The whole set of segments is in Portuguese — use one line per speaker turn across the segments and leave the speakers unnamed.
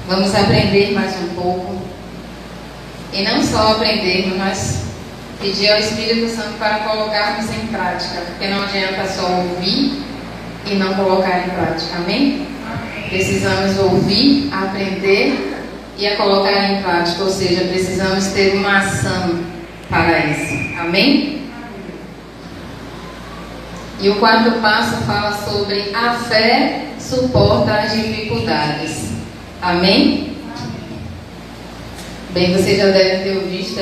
Vamos aprender mais um pouco. E não só aprender, mas pedir ao Espírito Santo para colocarmos em prática. Porque não adianta só ouvir e não colocar em prática. Amém? Precisamos ouvir, aprender e a colocar em prática. Ou seja, precisamos ter uma ação para isso. Amém? E o quarto passo fala sobre a fé suporta as dificuldades. Amém? Bem, vocês já devem ter visto,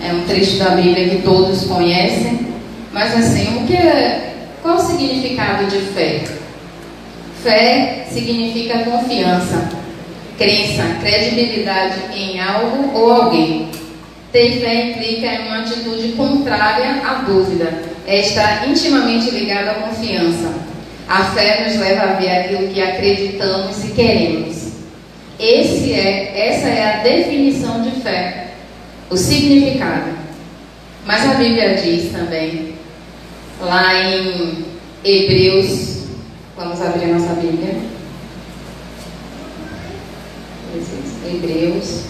é um trecho da Bíblia que todos conhecem. Mas assim, qual o significado de fé? Fé significa confiança, crença, credibilidade em algo ou alguém. Ter fé implica em uma atitude contrária à dúvida. Está intimamente ligada à confiança. A fé nos leva a ver aquilo que acreditamos e queremos. Essa é a definição de fé, o significado. Mas a Bíblia diz também, lá em Hebreus, vamos abrir a nossa Bíblia. Hebreus.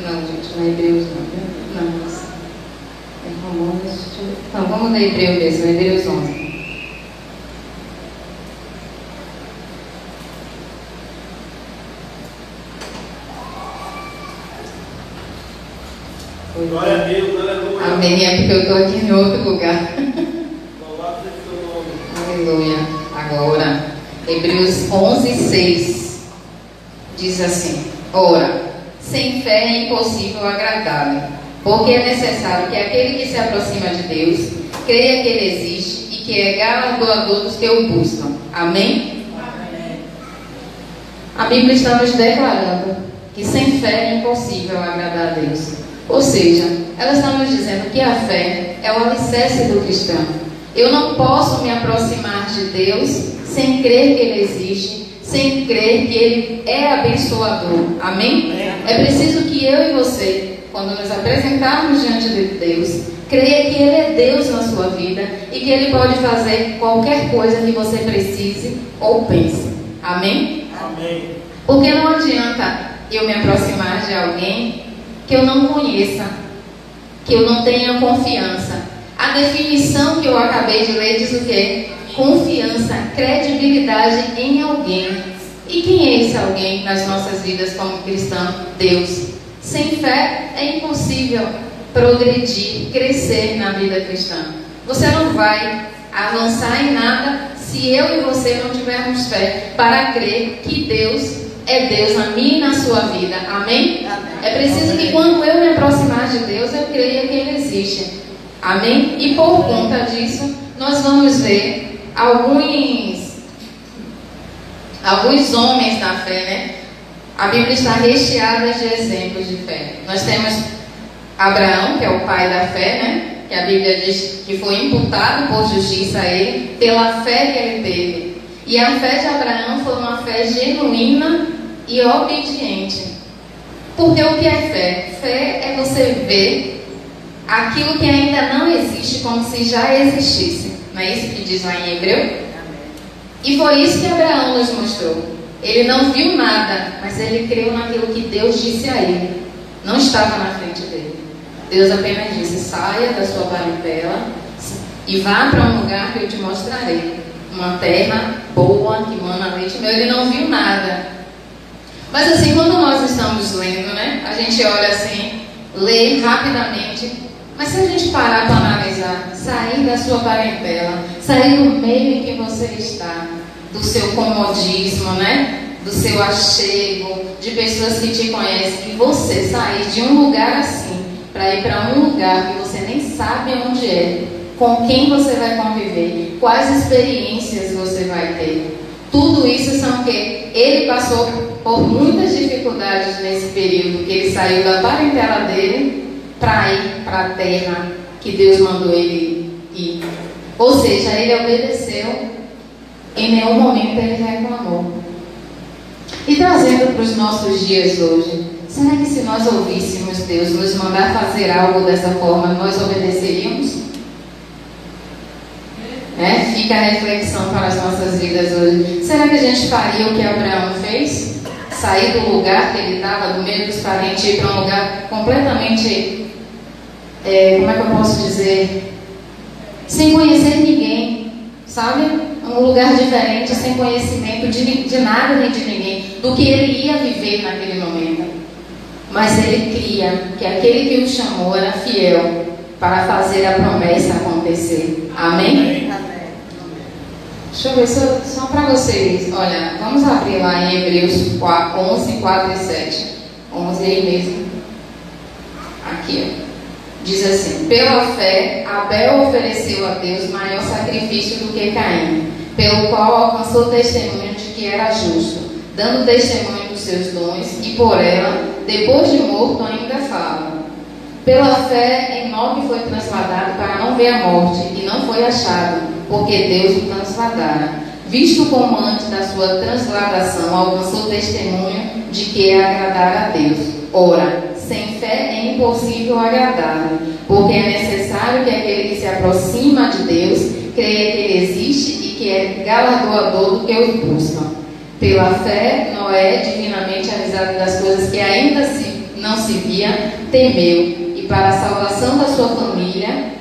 Não, gente, não é Hebreus não. Não, mas é Romanos. Não, vamos ler Hebreus mesmo, Hebreus 11.
Glória a Deus, aleluia.
Amém, é porque eu estou aqui em outro lugar.
Louvado seja o seu nome.
Aleluia. Agora, Hebreus 11:6 diz assim: Ora, sem fé é impossível agradá-lo, porque é necessário que aquele que se aproxima de Deus creia que Ele existe e que é galardoador dos que o buscam. Amém?
Amém.
A Bíblia está nos declarando que sem fé é impossível agradar a Deus. Ou seja, ela está nos dizendo que a fé é o alicerce do cristão. Eu não posso me aproximar de Deus sem crer que Ele existe, sem crer que Ele é abençoador. Amém? É preciso que eu e você, quando nos apresentarmos diante de Deus, creia que Ele é Deus na sua vida e que Ele pode fazer qualquer coisa que você precise ou pense. Amém?
Amém.
Porque não adianta eu me aproximar de alguém que eu não conheça, que eu não tenha confiança. A definição que eu acabei de ler diz o quê? Confiança, credibilidade em alguém. E quem é esse alguém nas nossas vidas como cristão? Deus. Sem fé é impossível progredir, crescer na vida cristã. Você não vai avançar em nada se eu e você não tivermos fé para crer que Deus é Deus na minha e na sua vida. Amém?
Amém.
É preciso que quando eu me aproximar de Deus, eu creia que Ele existe. Amém? E por conta disso, nós vamos ver alguns homens da fé, né? A Bíblia está recheada de exemplos de fé. Nós temos Abraão, que é o pai da fé, né? Que a Bíblia diz que foi imputado por justiça a ele, pela fé que ele teve. E a fé de Abraão foi uma fé genuína e obediente. Porque o que é fé? Fé é você ver aquilo que ainda não existe como se já existisse. Não é isso que diz lá em Hebreu? E foi isso que Abraão nos mostrou. Ele não viu nada, mas ele creu naquilo que Deus disse a ele. Não estava na frente dele. Deus apenas disse: saia da sua parentela e vá para um lugar que eu te mostrarei. Uma terra boa, que mana leite e mel. Ele não viu nada. Mas assim, quando nós estamos lendo, né? A gente olha assim, lê rapidamente. Mas se a gente parar para analisar, sair da sua parentela, sair do meio em que você está, do seu comodismo, né? Do seu achego, de pessoas que te conhecem, e você sair de um lugar assim, para ir para um lugar que você nem sabe onde é, com quem você vai conviver, quais experiências você vai ter. Tudo isso são o quê? Ele passou por muitas dificuldades nesse período que ele saiu da parentela dele para ir para a terra que Deus mandou ele ir. Ou seja, ele obedeceu, em nenhum momento ele reclamou. E trazendo para os nossos dias hoje, será que se nós ouvíssemos Deus nos mandar fazer algo dessa forma, nós obedeceríamos? Fica a reflexão para as nossas vidas hoje. Será que a gente faria o que Abraão fez? Sair do lugar que ele estava, do meio dos parentes, e ir para um lugar completamente, como é que eu posso dizer? Sem conhecer ninguém, sabe? Um lugar diferente, sem conhecimento de nada nem de ninguém, do que ele ia viver naquele momento. Mas ele cria que aquele que o chamou era fiel para fazer a promessa acontecer. Amém?
Amém.
Deixa eu ver só para vocês. Olha, vamos abrir lá em Hebreus 11, 4 e 7. 11 aí mesmo. Aqui, ó. Diz assim: pela fé, Abel ofereceu a Deus maior sacrifício do que Caim, pelo qual alcançou testemunho de que era justo, dando testemunho dos seus dons, e por ela, depois de morto, ainda fala. Pela fé, Enoque foi transladado para não ver a morte, e não foi achado, porque Deus o transladara. Visto como antes da sua transladação alcançou testemunho de que é agradar a Deus. Ora, sem fé é impossível agradar-lhe, porque é necessário que aquele que se aproxima de Deus creia que Ele existe e que é galardoador do que os buscam. Pela fé, Noé, divinamente avisado das coisas que ainda não se via, temeu, e para a salvação da sua família,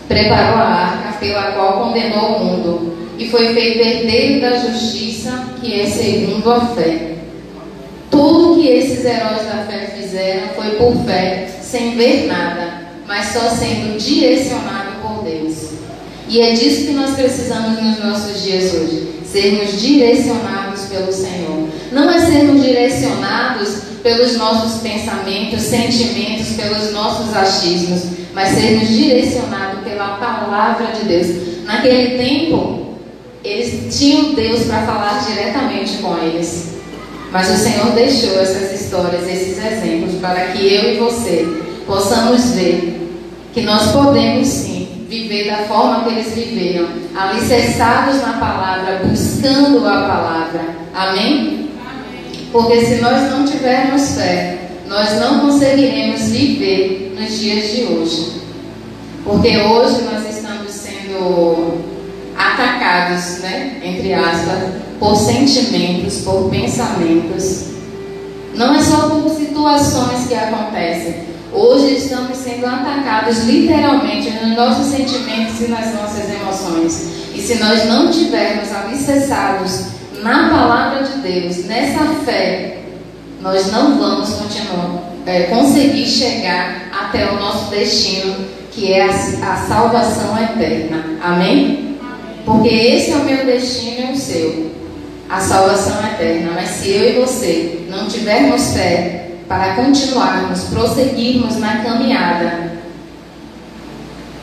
preparou a arca pela qual condenou o mundo, e foi feito herdeiro da justiça, que é segundo a fé. Tudo que esses heróis da fé fizeram foi por fé, sem ver nada, mas só sendo direcionado por Deus. E é disso que nós precisamos nos nossos dias hoje, sermos direcionados pelo Senhor. Não é sermos direcionados pelos nossos pensamentos, sentimentos, pelos nossos achismos, mas sermos direcionados pela palavra de Deus. Naquele tempo, eles tinham Deus para falar diretamente com eles. Mas o Senhor deixou essas histórias, esses exemplos, para que eu e você possamos ver que nós podemos sim viver da forma que eles viveram, alicerçados na palavra, buscando a palavra. Amém? Porque se nós não tivermos fé, nós não conseguiremos viver nos dias de hoje. Porque hoje nós estamos sendo atacados, entre aspas, por sentimentos, por pensamentos. Não é só por situações que acontecem. Hoje estamos sendo atacados literalmente nos nossos sentimentos e nas nossas emoções. E se nós não tivermos alicerçados na palavra de Deus, nessa fé, nós não vamos conseguir chegar até o nosso destino, que é a salvação eterna. Amém? Porque esse é o meu destino e o seu, a salvação eterna. Mas se eu e você não tivermos fé para continuarmos, prosseguirmos na caminhada,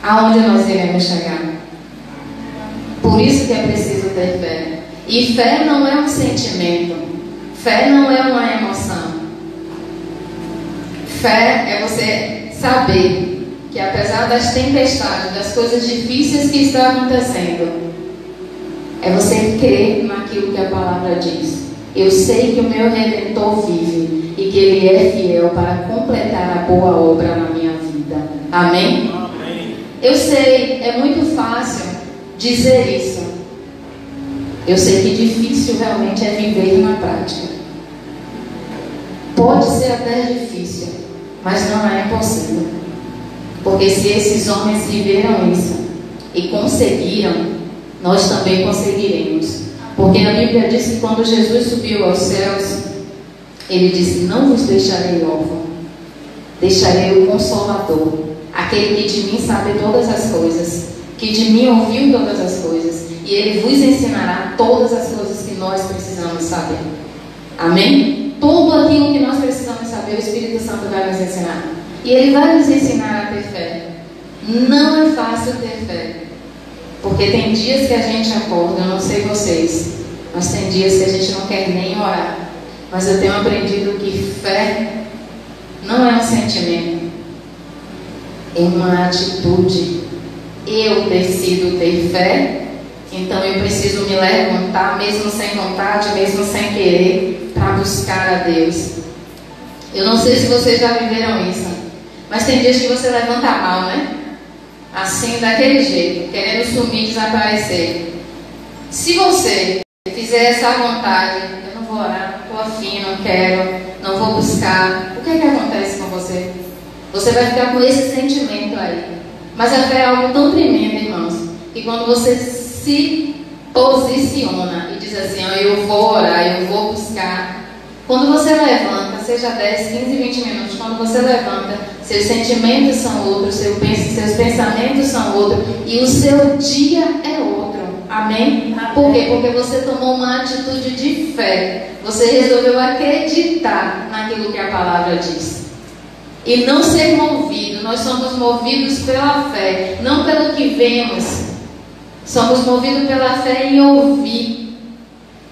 aonde nós iremos chegar? Por isso que é preciso ter fé. E fé não é um sentimento, fé não é uma emoção. Fé é você saber que apesar das tempestades, das coisas difíceis que estão acontecendo, é você crer naquilo que a palavra diz. Eu sei que o meu Redentor vive e que Ele é fiel para completar a boa obra na minha vida. Amém?
Amém.
Eu sei, é muito fácil dizer isso. Eu sei que difícil realmente é viver na prática. Pode ser até difícil, mas não é impossível. Porque se esses homens viveram isso e conseguiram, nós também conseguiremos. Porque a Bíblia diz que quando Jesus subiu aos céus, Ele disse: não vos deixarei órfão, deixarei o Consolador, aquele que de mim sabe todas as coisas, que de mim ouviu todas as coisas, e Ele vos ensinará todas as coisas que nós precisamos saber. Amém? Tudo aquilo que nós precisamos saber, o Espírito Santo vai nos ensinar. E Ele vai nos ensinar a ter fé. Não é fácil ter fé, porque tem dias que a gente acorda, eu não sei vocês, mas tem dias que a gente não quer nem orar. Mas eu tenho aprendido que fé não é um sentimento, é uma atitude. Eu decido ter fé Então eu preciso me levantar, mesmo sem vontade, mesmo sem querer, para buscar a Deus. Eu não sei se vocês já viveram isso, mas tem dias que você levanta mal, né? Assim, daquele jeito, querendo sumir, desaparecer. Se você fizer essa vontade, eu não vou orar, não estou afim, não quero, não vou buscar, o que é que acontece com você? Você vai ficar com esse sentimento aí. Mas a fé é algo tão tremendo, irmãos, que quando você se posiciona e diz assim, eu vou orar, eu vou buscar, quando você levanta, seja 10, 15, 20 minutos, quando você levanta, seus sentimentos são outros, seus pensamentos são outros, e o seu dia é outro. Amém? Por quê? Porque você tomou uma atitude de fé. Você resolveu acreditar naquilo que a palavra diz. E não ser movido. Nós somos movidos pela fé, não pelo que vemos. Somos movidos pela fé em ouvir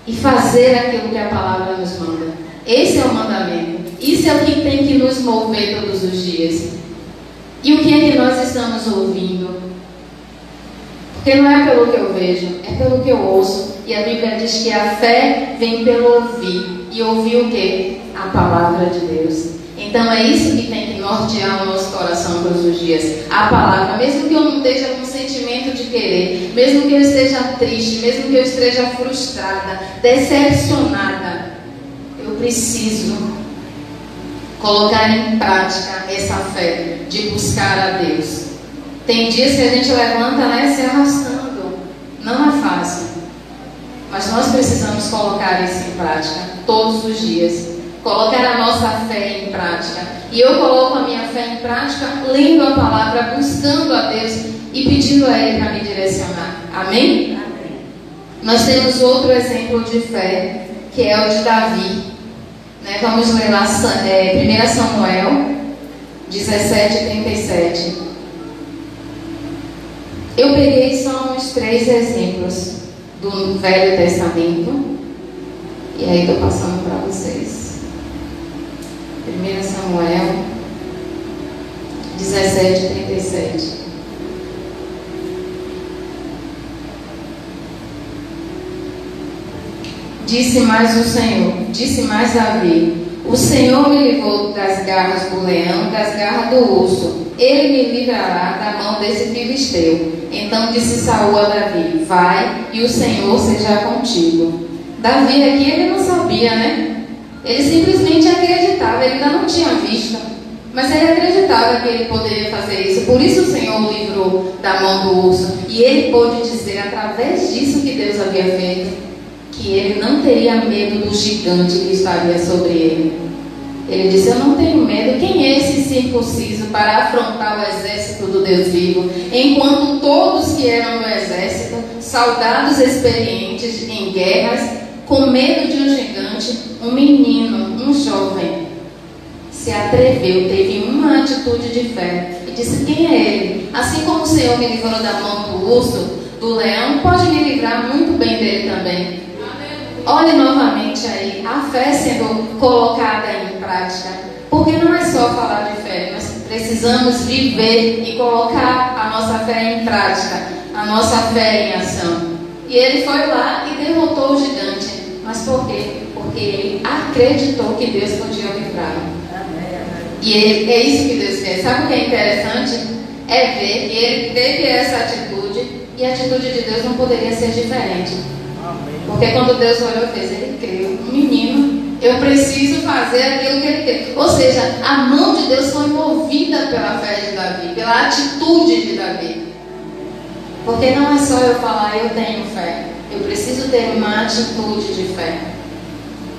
e fazer aquilo que a palavra nos manda. Esse é o mandamento. Isso é o que tem que nos mover todos os dias. E o que é que nós estamos ouvindo? Porque não é pelo que eu vejo, é pelo que eu ouço. E a Bíblia diz que a fé vem pelo ouvir. E ouvir o quê? A palavra de Deus. Então é isso que tem que nortear o nosso coração todos os dias. A palavra, mesmo que eu não esteja com sentimento de querer, mesmo que eu esteja triste, mesmo que eu esteja frustrada, decepcionada, eu preciso colocar em prática essa fé de buscar a Deus. Tem dias que a gente levanta, né, se arrastando. Não é fácil. Mas nós precisamos colocar isso em prática todos os dias. Colocar a nossa fé em prática. E eu coloco a minha fé em prática lendo a palavra, buscando a Deus e pedindo a Ele para me direcionar. Amém? Amém. Nós temos outro exemplo de fé, que é o de Davi. Né? Vamos ler lá 1 Samuel 17:37. Eu peguei só uns 3 exemplos do Velho Testamento. E aí estou passando para vocês. 1 Samuel 17:37. Disse mais Davi: o Senhor me livrou das garras do leão, das garras do urso. Ele me livrará da mão desse filisteu. Então disse Saul a Davi: vai, e o Senhor seja contigo. Davi aqui, ele não sabia, né? Ele simplesmente acreditava, ele ainda não tinha visto, mas ele acreditava que ele poderia fazer isso. Por isso o Senhor o livrou da mão do urso. E ele pôde dizer, através disso que Deus havia feito, que ele não teria medo do gigante que estaria sobre ele. Ele disse: eu não tenho medo. Quem é esse circunciso para afrontar o exército do Deus vivo? Enquanto todos que eram do exército, soldados experientes em guerras, com medo de um gigante, um menino, um jovem, se atreveu, teve uma atitude de fé e disse: quem é ele? Assim como o Senhor me livrou da mão do urso, do leão, pode me livrar muito bem dele também. Olhe novamente aí, a fé sendo colocada em prática, porque não é só falar de fé, nós precisamos viver e colocar a nossa fé em prática, a nossa fé em ação. E ele foi lá e derrotou o gigante. Mas por quê? Porque ele acreditou que Deus podia livrá-lo. E é isso que Deus quer. Sabe o que é interessante? É ver que ele teve essa atitude, e a atitude de Deus não poderia ser diferente. Porque quando Deus olhou e fez, ele creu. Um menino, eu preciso fazer aquilo que ele quer. Ou seja, a mão de Deus foi movida pela fé de Davi, pela atitude de Davi. Porque não é só eu falar, eu tenho fé. Eu preciso ter uma atitude de fé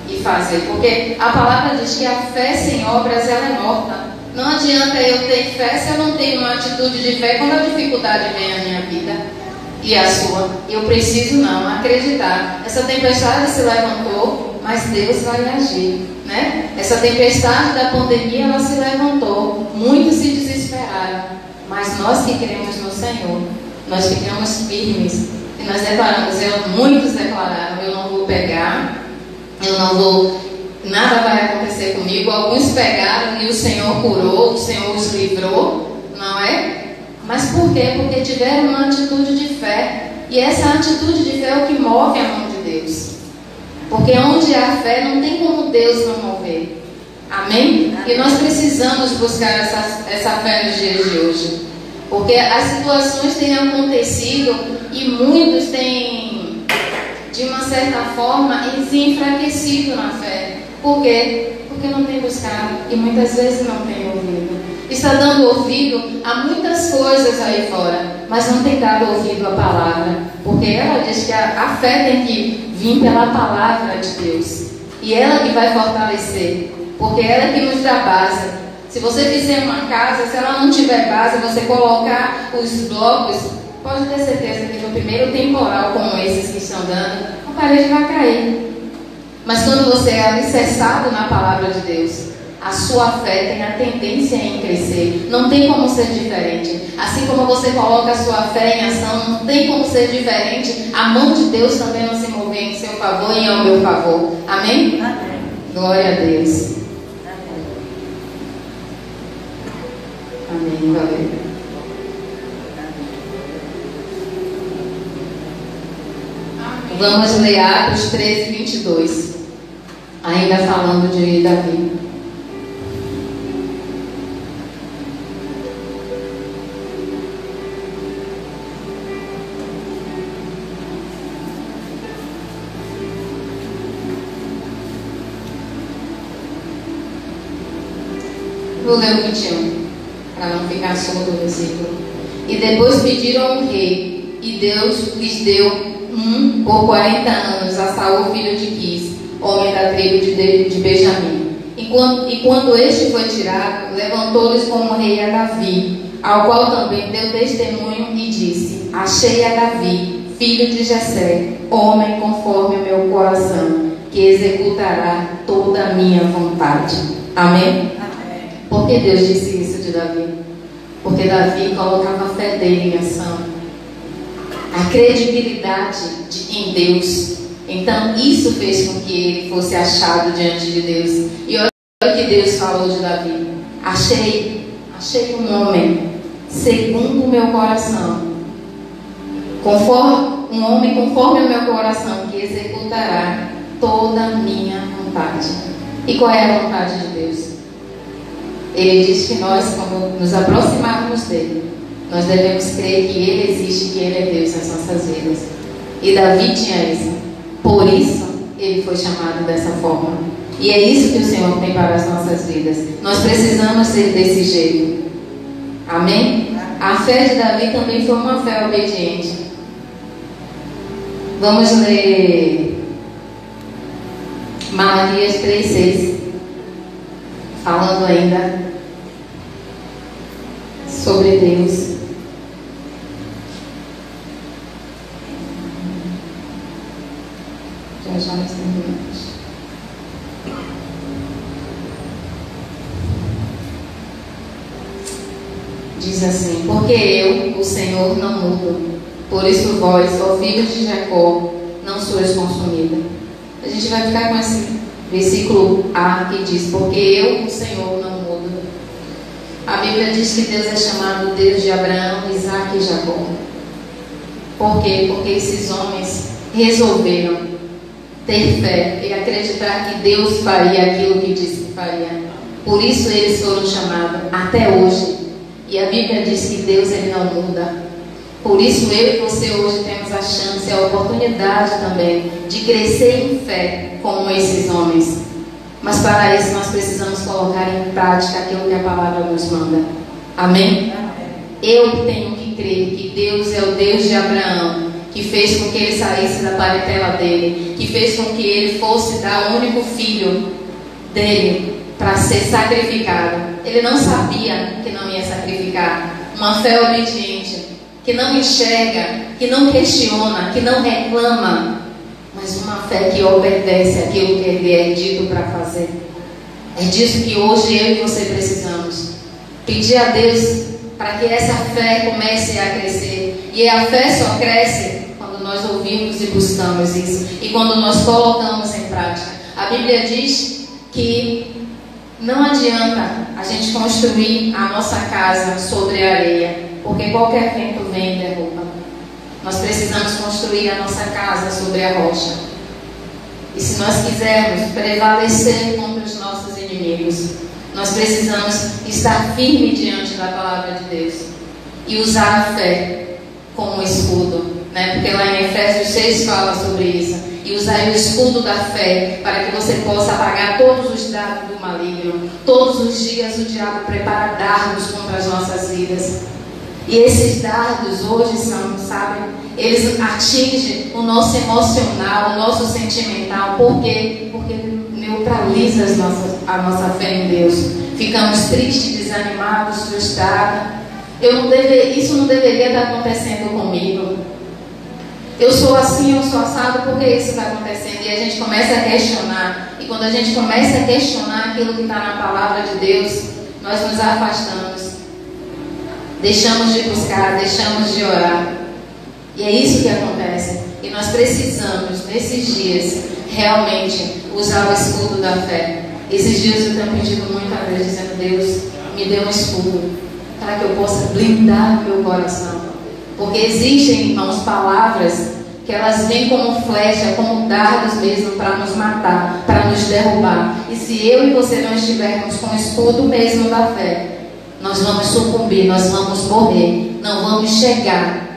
e fazer. Porque a palavra diz que a fé sem obras, ela é morta. Não adianta eu ter fé se eu não tenho uma atitude de fé quando a dificuldade vem à minha vida e a sua. Eu preciso não acreditar. Essa tempestade se levantou, mas Deus vai agir, né? Essa tempestade da pandemia, ela se levantou. Muitos se desesperaram, mas nós que cremos no Senhor, nós ficamos firmes e nós declaramos. Muitos declararam: eu não vou pegar, eu não vou, nada vai acontecer comigo. Alguns pegaram e o Senhor curou, o Senhor os livrou, não é? Mas por quê? Porque tiveram uma atitude de fé. E essa atitude de fé é o que move a mão de Deus. Porque onde há fé, não tem como Deus não mover. Amém? E nós precisamos buscar essa fé nos dias de hoje. Porque as situações têm acontecido e muitos têm, de uma certa forma, se enfraquecido na fé. Por quê? Porque não tem buscado e muitas vezes não tem ouvido. Está dando ouvido a muitas coisas aí fora, mas não tem dado ouvido à palavra. Porque ela diz que a fé tem que vir pela palavra de Deus. E ela que vai fortalecer. Porque ela que nos dá base. Se você fizer uma casa, se ela não tiver base, você colocar os blocos, pode ter certeza que no primeiro temporal como esses que estão dando, a parede vai cair. Mas quando você é alicerçado na palavra de Deus, a sua fé tem a tendência em crescer. Não tem como ser diferente. Assim como você coloca a sua fé em ação, não tem como ser diferente. A mão de Deus também vai se mover em seu favor e ao meu favor. Amém?
Amém.
Glória a Deus. Amém. Valeu. Vamos ler Atos 13, 22. Ainda falando de Davi. Vou ler o 21, para não ficar surdo o versículo. E depois pediram ao rei, e Deus lhes deu por 40 anos a Saul, filho de Quis, homem da tribo de Benjamim. E quando este foi tirado, levantou-lhes como rei a Davi, ao qual também deu testemunho e disse: achei a Davi, filho de Jessé, homem conforme o meu coração, que executará toda a minha vontade. Amém? Por que Deus disse isso de Davi? Porque Davi colocava a fé dele em ação, a credibilidade em Deus. Então isso fez com que ele fosse achado diante de Deus. E olha o que Deus falou de Davi: achei um homem segundo o meu coração, um homem conforme o meu coração, que executará toda a minha vontade. E qual é a vontade de Deus? Ele diz que nós, quando nos aproximarmos dele, nós devemos crer que ele existe, que ele é Deus nas nossas vidas. E Davi tinha isso. Por isso, ele foi chamado dessa forma. E é isso que o Senhor tem para as nossas vidas. Nós precisamos ser desse jeito. Amém? A fé de Davi também foi uma fé obediente. Vamos ler Malaquias 3:6. Falando ainda sobre Deus. Já nós terminamos. Diz assim: porque eu, o Senhor, não mudo. Por isso vós, ó filhos de Jacó, não sois consumida. A gente vai ficar com esse versículo A que diz: porque eu, o Senhor, não mudo. A Bíblia diz que Deus é chamado Deus de Abraão, Isaac e Jacó. Por quê? Porque esses homens resolveram ter fé e acreditar que Deus faria aquilo que disse que faria. Por isso eles foram chamados até hoje. E a Bíblia diz que Deus, ele não muda. Por isso eu e você hoje temos a chance, a oportunidade também de crescer em fé como esses homens. Mas para isso nós precisamos colocar em prática aquilo que a palavra nos manda. Amém? Eu tenho que crer que Deus é o Deus de Abraão, que fez com que ele saísse da parentela dele, que fez com que ele fosse dar o único filho dele para ser sacrificado. Ele não sabia que não ia sacrificar. Uma fé obediente, que não enxerga, que não questiona, que não reclama, mas uma fé que obedece aquilo que ele é dito para fazer. É disso que hoje eu e você precisamos. Pedir a Deus para que essa fé comece a crescer. E a fé só cresce quando nós ouvimos e buscamos isso, e quando nós colocamos em prática. A Bíblia diz que não adianta a gente construir a nossa casa sobre a areia, porque qualquer vento vem e derruba. Nós precisamos construir a nossa casa sobre a rocha. E se nós quisermos prevalecer contra os nossos inimigos, nós precisamos estar firme diante da palavra de Deus e usar a fé como escudo, né? Porque lá em Efésios 6 fala sobre isso. E usar o escudo da fé para que você possa apagar todos os dardos do maligno. Todos os dias o diabo prepara dardos contra as nossas vidas. E esses dardos hoje são, sabe, eles atingem o nosso emocional, o nosso sentimental. Por quê? Porque neutraliza a nossa fé em Deus. Ficamos tristes, desanimados, frustrados. Isso não deveria estar acontecendo comigo. Eu sou assim, eu sou assado, por que isso está acontecendo? E a gente começa a questionar. E quando a gente começa a questionar aquilo que está na palavra de Deus, nós nos afastamos. Deixamos de buscar, deixamos de orar. E é isso que acontece. E nós precisamos, nesses dias, realmente usar o escudo da fé. Esses dias eu tenho pedido muito a Deus, dizendo: Deus, me dê um escudo, para que eu possa blindar o meu coração. Porque existem, irmãos, palavras que elas vêm como flecha, como dardos mesmo, para nos matar, para nos derrubar. E se eu e você não estivermos com o escudo mesmo da fé, nós vamos sucumbir, nós vamos morrer, não vamos chegar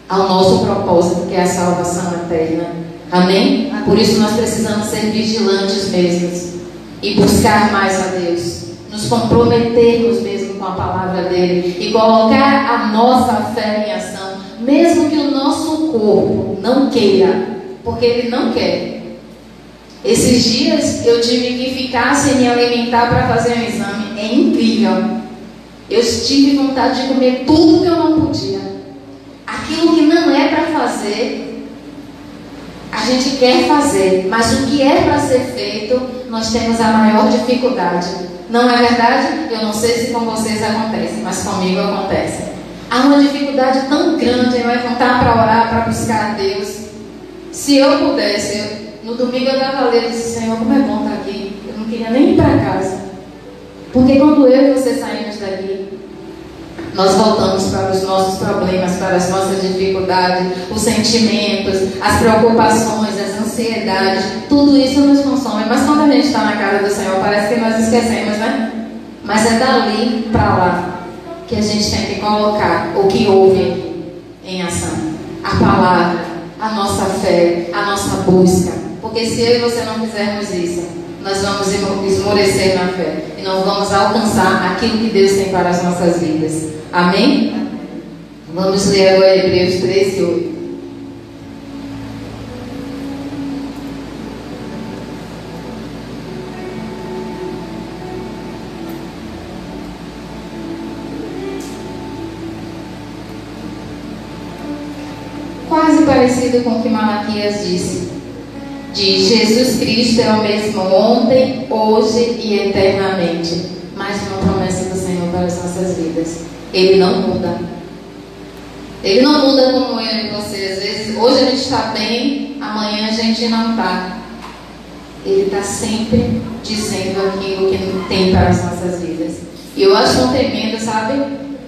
ao nosso propósito, que é a salvação eterna. Amém? Por isso nós precisamos ser vigilantes mesmos e buscar mais a Deus, nos comprometermos mesmo com a palavra dele e colocar a nossa fé em ação, mesmo que o nosso corpo não queira, porque ele não quer. Esses dias eu tive que ficar sem me alimentar para fazer um exame. É incrível. Eu tive vontade de comer tudo que eu não podia. Aquilo que não é para fazer, a gente quer fazer, mas o que é para ser feito, nós temos a maior dificuldade. Não é verdade? Eu não sei se com vocês acontece, mas comigo acontece. Há uma dificuldade tão grande em levantar para orar, para buscar a Deus. Se eu pudesse, no domingo eu estava lendo e disse: Senhor, como é bom estar aqui. Eu não queria nem ir para casa. Porque quando eu e você saímos daqui, nós voltamos para os nossos problemas, para as nossas dificuldades, os sentimentos, as preocupações, as ansiedades. Tudo isso nos consome. Mas quando a gente está na casa do Senhor, parece que nós esquecemos, né? Mas é dali para lá que a gente tem que colocar o que houve em ação. A palavra, a nossa fé, a nossa busca. Porque se eu e você não fizermos isso, nós vamos esmorecer na fé e não vamos alcançar aquilo que Deus tem para as nossas vidas. Amém? Vamos ler agora Hebreus 13, 8. Quase parecido com o que Malaquias disse. Diz: Jesus Cristo é o mesmo ontem, hoje e eternamente. Mais uma promessa do Senhor para as nossas vidas. Ele não muda. Ele não muda como eu e você. Às vezes, hoje a gente está bem, amanhã a gente não está. Ele está sempre dizendo aquilo que tem para as nossas vidas. E eu acho um tremendo, sabe?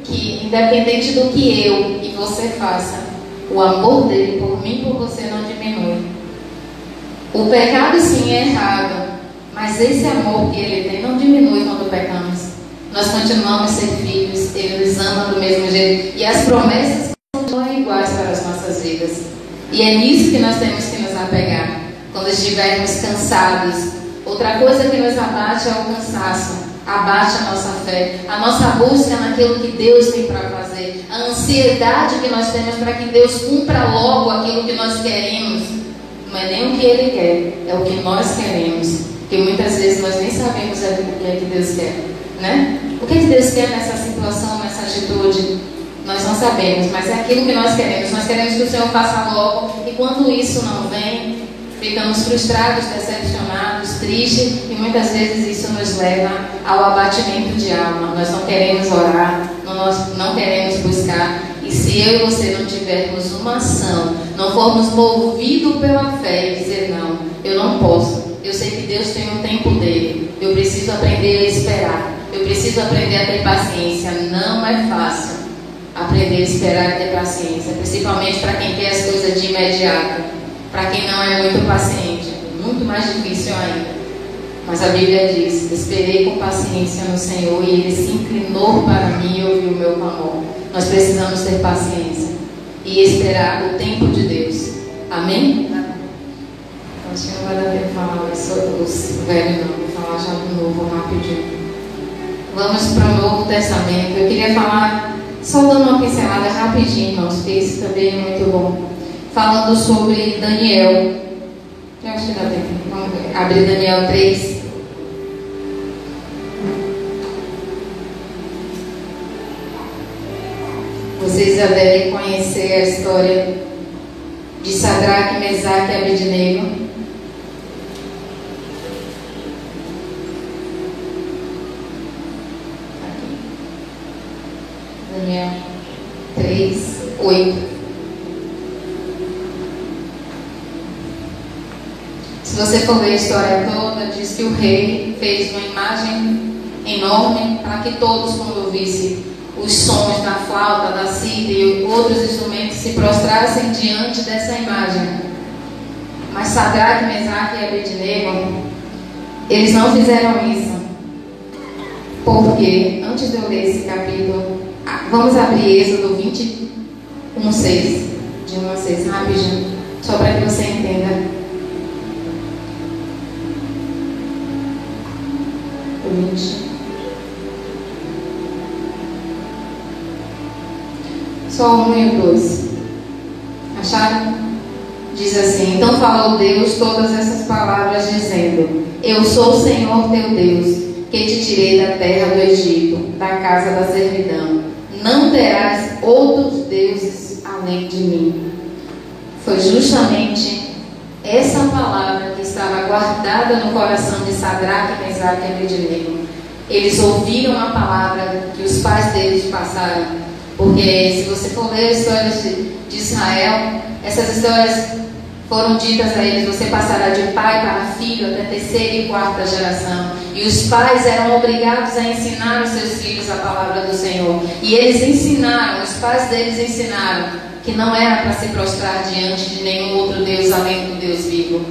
Que independente do que eu e você faça, o amor dele por mim e por você não diminui. O pecado sim é errado, mas esse amor que ele tem não diminui quando pecamos. Nós continuamos a ser filhos, ele nos ama do mesmo jeito. E as promessas continuam iguais para as nossas vidas. E é nisso que nós temos que nos apegar. Quando estivermos cansados. Outra coisa que nos abate é o cansaço. Abate a nossa fé, a nossa busca naquilo que Deus tem para fazer, a ansiedade que nós temos para que Deus cumpra logo aquilo que nós queremos. Não é nem o que Ele quer, é o que nós queremos. Porque muitas vezes nós nem sabemos o que é que Deus quer, né? O que é que Deus quer nessa situação, nessa atitude? Nós não sabemos, mas é aquilo que nós queremos. Nós queremos que o Senhor faça logo, e quando isso não vem, ficamos frustrados, decepcionados, tristes, e muitas vezes isso nos leva ao abatimento de alma. Nós não queremos orar, nós não queremos buscar. E se eu e você não tivermos uma ação, não formos movidos pela fé e dizer: não, eu não posso, eu sei que Deus tem um tempo dele, eu preciso aprender a esperar, eu preciso aprender a ter paciência. Não é fácil. A aprender a esperar e ter paciência, principalmente para quem quer as coisas de imediato, para quem não é muito paciente, muito mais difícil ainda. Mas a Bíblia diz: esperei com paciência no Senhor e Ele se inclinou para mim e ouviu o meu clamor. Nós precisamos ter paciência e esperar o tempo de Deus. Amém? Então, acho que não vai dar tempo de falar sobre os velhos, não. Vou falar já do novo rapidinho. Vamos para o Novo Testamento. Eu queria falar, só dando uma pincelada rapidinho, irmãos, porque isso também é muito bom. Falando sobre Daniel. Eu acho que dá tempo. Vamos abrir Daniel 3. Vocês já devem conhecer a história de Sadraque, Mesaque e Abednego. Aqui. Daniel 3, 8. Se você for ver a história toda, diz que o rei fez uma imagem enorme para que todos, quando ouvissem os sons da flauta, da cítara e outros instrumentos, se prostrassem diante dessa imagem. Mas Sadraque, Mesaque e Abednego, eles não fizeram isso. Porque, antes de eu ler esse capítulo, vamos abrir Êxodo 21, 6, de 1 a 6, rapidinho, só para que você entenda. O 20. Só o 1 e o 2. Acharam? Diz assim: então falou Deus todas essas palavras, dizendo: eu sou o Senhor teu Deus, que te tirei da terra do Egito, da casa da servidão. Não terás outros deuses além de mim. Foi justamente essa palavra que estava guardada no coração de Sadraque, Mesaque e Abednego. Eles ouviram a palavra que os pais deles passaram. Porque se você for ler as histórias de Israel, essas histórias foram ditas a eles: você passará de pai para filho até terceira e quarta geração. E os pais eram obrigados a ensinar os seus filhos a palavra do Senhor. E eles ensinaram, os pais deles ensinaram que não era para se prostrar diante de nenhum outro Deus além do Deus vivo.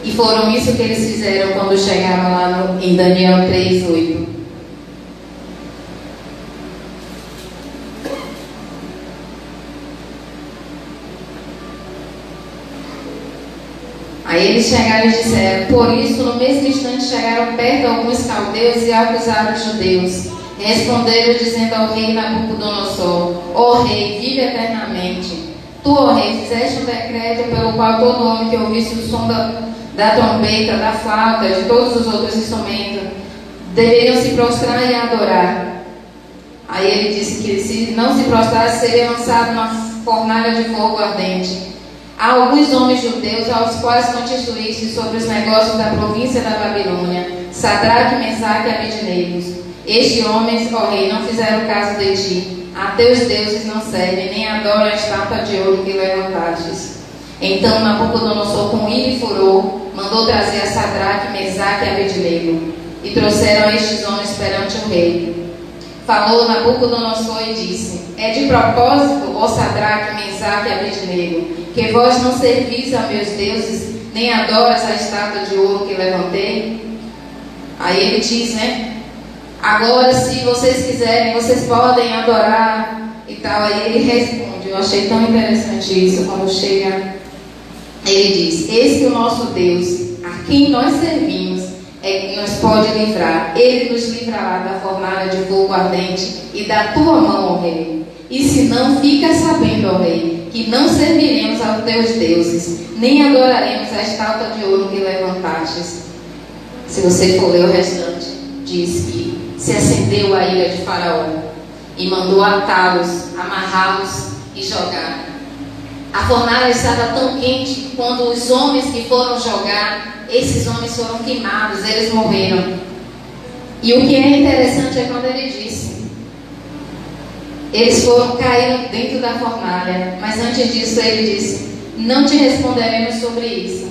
E foram isso que eles fizeram quando chegaram lá em Daniel 3, 8. Aí eles chegaram e disseram: por isso, no mesmo instante, chegaram perto alguns caldeus e acusaram os judeus. Responderam dizendo ao rei Nabucodonosor: ó rei, vive eternamente. Tu, ó rei, fizeste um decreto pelo qual todo homem que ouvisse o som da trombeta, da flauta, de todos os outros instrumentos, deveriam se prostrar e adorar. Aí ele disse que se não se prostrasse, seria lançado numa fornalha de fogo ardente. Há alguns homens judeus aos quais constituíste sobre os negócios da província da Babilônia, Sadraque, Mesaque e Abednego. Estes homens, ó rei, não fizeram caso de ti. A teus deuses não servem, nem adoram a estátua de ouro que levantastes. Então Nabucodonosor, com ira e furor, mandou trazer a Sadraque, Mesaque e Abednego. E trouxeram estes homens perante o rei. Falou Nabucodonosor e disse: é de propósito, ó Sadraque, Mesaque e Abednego, que vós não servis a meus deuses, nem adoras a estátua de ouro que levantei? Aí ele diz, né? Agora, se vocês quiserem, vocês podem adorar e tal. Aí ele responde. Eu achei tão interessante isso quando chega. Ele diz: eis que o nosso Deus, a quem nós servimos, é que nos pode livrar. Ele nos livrará da fornalha de fogo ardente e da tua mão, ó rei. E se não, fica sabendo, ó rei, que não serviremos aos teus deuses, nem adoraremos a estátua de ouro que levantastes. Se você for ler o restante, diz que se acendeu a ira de Faraó e mandou atá-los, amarrá-los e jogar. A fornalha estava tão quente que quando os homens que foram jogar, esses homens foram queimados, eles morreram. E o que é interessante é quando ele disse: eles caíram dentro da fornalha, mas antes disso ele disse: não te responderemos sobre isso.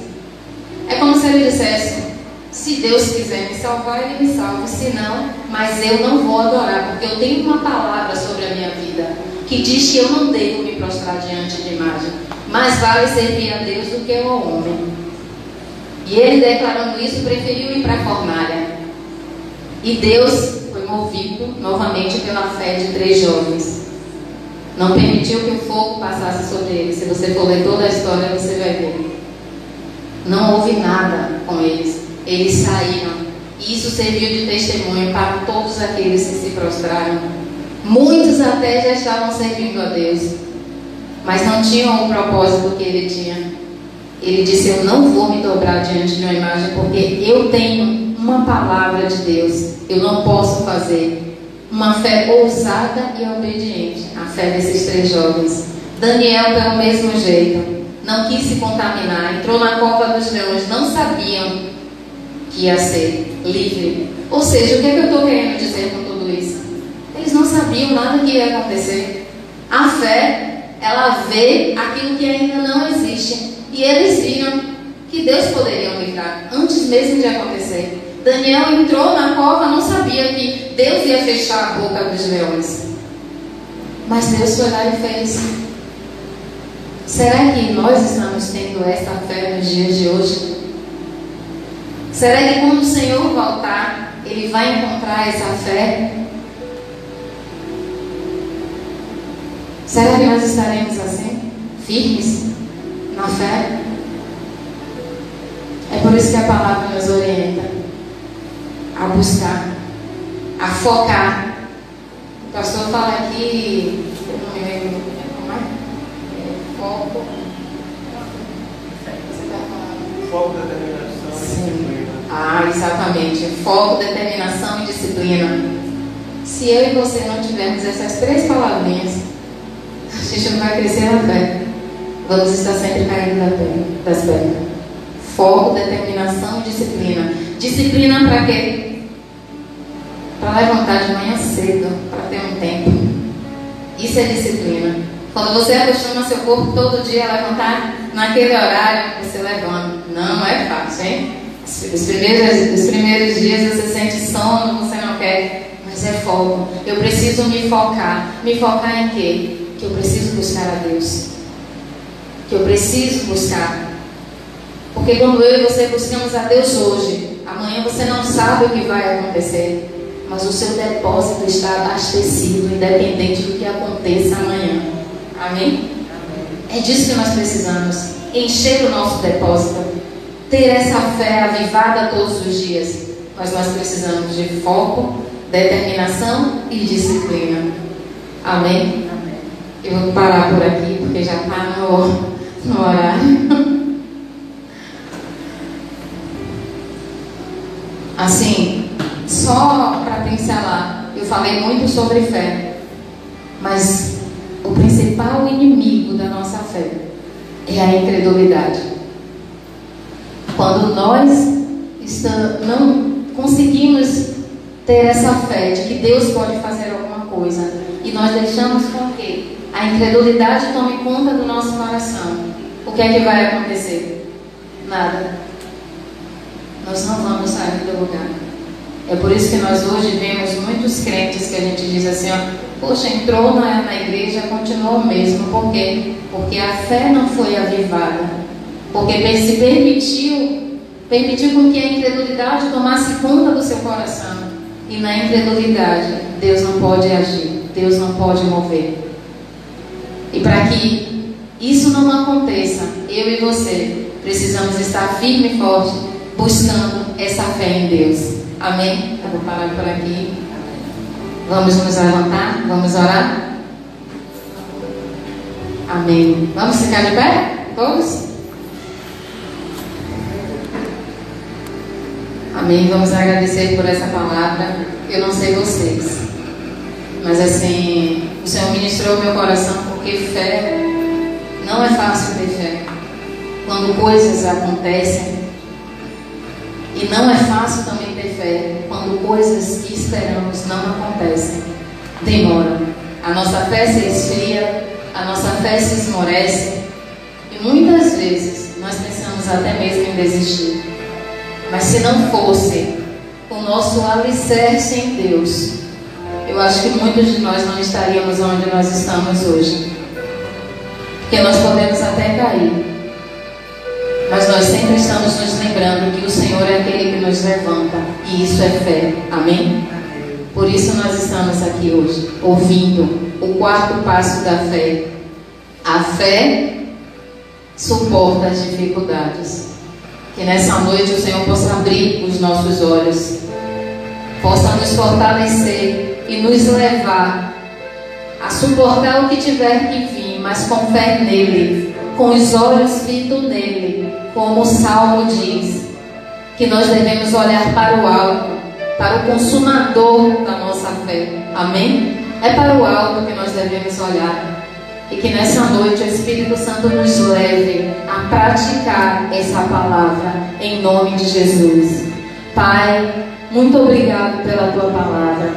É como se ele dissesse: se Deus quiser me salvar, Ele me salva. Se não, mas eu não vou adorar, porque eu tenho uma palavra sobre a minha vida. que diz que eu não devo me prostrar diante de imagem. Mais vale servir a Deus do que ao homem. E ele, declarando isso, preferiu ir para a fornalha. E Deus foi movido novamente pela fé de 3 jovens. Não permitiu que o fogo passasse sobre eles. Se você for ler toda a história, você vai ver. Não houve nada com eles. Eles saíram. E isso serviu de testemunho para todos aqueles que se prostraram. Muitos até já estavam servindo a Deus, mas não tinham o propósito que ele tinha. Ele disse: eu não vou me dobrar diante de uma imagem, porque eu tenho uma palavra de Deus. Eu não posso fazer. Uma fé ousada e obediente. A fé desses 3 jovens. Daniel, pelo mesmo jeito, não quis se contaminar. Entrou na cova dos leões. Não sabiam que ia ser livre. Ou seja, o que é que eu estou querendo dizer com tudo isso? Eles não sabiam nada que ia acontecer. A fé, ela vê aquilo que ainda não existe. E eles viram que Deus poderia livrar antes mesmo de acontecer. Daniel entrou na cova, não sabia que Deus ia fechar a boca dos leões. Mas Deus foi lá e fez. Será que nós estamos tendo essa fé nos dias de hoje? Será que quando o Senhor voltar, Ele vai encontrar essa fé? Será que nós estaremos assim? Firmes na fé? É por isso que a palavra nos orienta a buscar, a focar. O pastor fala aqui, eu não me lembro como é? Foco. Você está falando?
Foco, determinação e disciplina.
Ah, exatamente. Foco, determinação e disciplina. Se eu e você não tivermos essas 3 palavrinhas, a gente não vai crescer na fé. Vamos estar sempre caindo das pernas. Foco, determinação e disciplina. Disciplina para quê? Para levantar de manhã cedo, para ter um tempo. Isso é disciplina. Quando você acostuma seu corpo todo dia a levantar naquele horário, você levanta. Não é fácil, hein? Os primeiros dias você sente sono, você não quer, mas é foco. Eu preciso me focar. Me focar em quê? Que eu preciso buscar a Deus. Que eu preciso buscar. Porque quando eu e você buscamos a Deus hoje, amanhã você não sabe o que vai acontecer. Mas o seu depósito está abastecido, independente do que aconteça amanhã. Amém? É disso que nós precisamos. Encher o nosso depósito. Ter essa fé avivada todos os dias. Mas nós precisamos de foco, determinação e disciplina. Amém? Eu vou parar por aqui, porque já está no horário. Assim, só para pincelar, eu falei muito sobre fé, mas o principal inimigo da nossa fé é a incredulidade. Quando nós não conseguimos ter essa fé de que Deus pode fazer alguma coisa e nós deixamos com que a incredulidade tome conta do nosso coração, o que é que vai acontecer? Nada. Nós não vamos sair do lugar. É por isso que nós hoje vemos muitos crentes que a gente diz assim, ó, poxa, entrou na igreja, continuou o mesmo. Por quê? Porque a fé não foi avivada. Porque se permitiu com que a incredulidade tomasse conta do seu coração. E na incredulidade, Deus não pode agir, Deus não pode mover. E para que isso não aconteça, eu e você precisamos estar firme e forte, buscando essa fé em Deus. Amém? Eu vou parar por aqui. Vamos nos levantar? Vamos orar? Amém. Vamos ficar de pé? Todos? Amém. Vamos agradecer por essa palavra. Eu não sei vocês, mas assim, o Senhor ministrou meu coração, porque fé, não é fácil ter fé. Quando coisas acontecem, e não é fácil também ter fé quando coisas que esperamos não acontecem. Demora. A nossa fé se esfria, a nossa fé se esmorece. E muitas vezes nós pensamos até mesmo em desistir. Mas se não fosse o nosso alicerce em Deus, eu acho que muitos de nós não estaríamos onde nós estamos hoje. Porque nós podemos até cair, mas nós sempre estamos nos lembrando que o Senhor é aquele que nos levanta, e isso é fé. Amém? Por isso nós estamos aqui hoje, ouvindo o quarto passo da fé. A fé suporta as dificuldades. Que nessa noite o Senhor possa abrir os nossos olhos, possa nos fortalecer e nos levar a suportar o que tiver que vir, mas com fé nele, com os olhos fitos nele, como o Salmo diz, que nós devemos olhar para o alto, para o consumador da nossa fé. Amém? É para o alto que nós devemos olhar. E que nessa noite o Espírito Santo nos leve a praticar essa palavra, em nome de Jesus. Pai, muito obrigado pela tua palavra.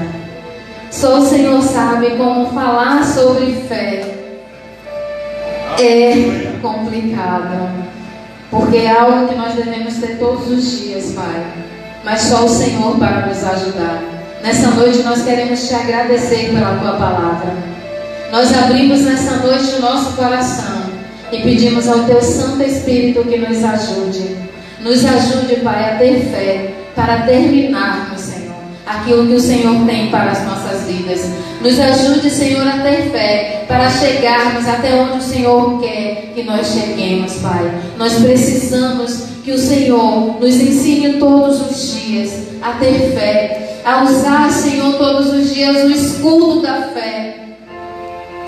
Só o Senhor sabe como falar sobre fé é complicado, porque é algo que nós devemos ter todos os dias, Pai, mas só o Senhor para nos ajudar. Nessa noite nós queremos te agradecer pela tua palavra. Nós abrimos nessa noite o nosso coração e pedimos ao teu Santo Espírito que nos ajude. Nos ajude, Pai, a ter fé para terminarmos, Senhor, aquilo que o Senhor tem para as nossas vidas. Nos ajude, Senhor, a ter fé para chegarmos até onde o Senhor quer que nós cheguemos, Pai. Nós precisamos que o Senhor nos ensine todos os dias a ter fé, a usar, Senhor, todos os dias o escudo da fé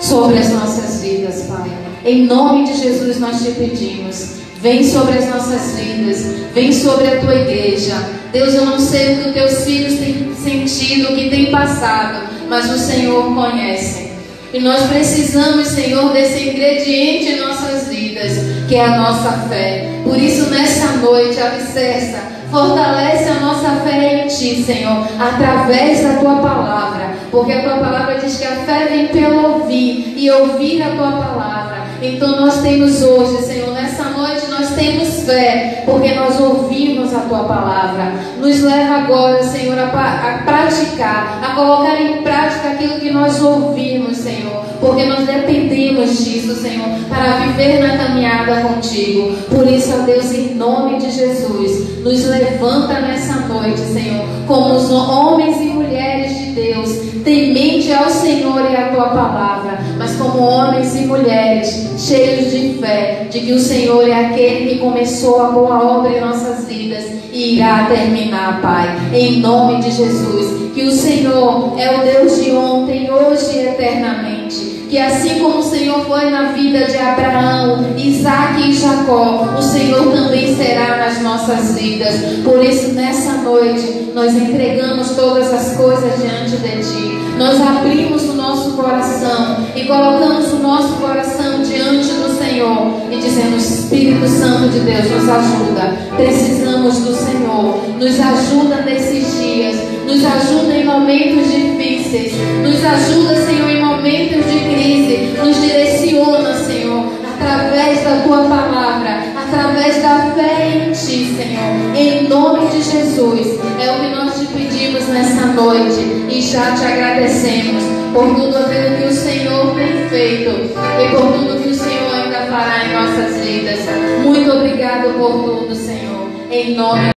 sobre as nossas vidas, Pai. Em nome de Jesus nós te pedimos. Vem sobre as nossas vidas, vem sobre a tua igreja. Deus, eu não sei o que os teus filhos têm sentido, o que têm passado, mas o Senhor conhece. E nós precisamos, Senhor, desse ingrediente em nossas vidas, que é a nossa fé. Por isso, nessa noite, alicerça, fortalece a nossa fé em Ti, Senhor, através da Tua palavra. Porque a Tua palavra diz que a fé vem pelo ouvir, e ouvir a Tua palavra. Então nós temos hoje, Senhor, nessa noite nós temos fé, porque nós ouvimos a Tua palavra. Nos leva agora, Senhor, a praticar, a colocar em prática aquilo que nós ouvimos, Senhor, porque nós dependemos disso, Senhor, para viver na caminhada contigo. Por isso, ó Deus, em nome de Jesus, nos levanta nessa noite, Senhor, como os homens e mulheres de Deus, temente ao Senhor e à Tua palavra, mas como homens e mulheres cheios de fé, de que o Senhor é aquele que começou a boa obra em nossas vidas e irá terminar, Pai, em nome de Jesus. Que o Senhor é o Deus de ontem, hoje e eternamente. Que assim como o Senhor foi na vida de Abraão, Isaac e Jacó, o Senhor também será nas nossas vidas. Por isso, nessa noite, nós entregamos todas as coisas diante de Ti. Nós abrimos o nosso coração e colocamos o nosso coração diante do Senhor e dizemos: Espírito Santo de Deus, nos ajuda. Precisamos do Senhor. Nos ajuda nesses dias. Nos ajuda em momentos difíceis. Nos ajuda, Senhor, em momentos de crise. Nos direciona, Senhor, através da Tua palavra, através da fé em Ti, Senhor. Em nome de Jesus, é o que nós te pedimos nessa noite e já te agradecemos por tudo aquilo que o Senhor tem feito e por tudo que o Senhor ainda fará em nossas vidas. Muito obrigado por tudo, Senhor. Em nome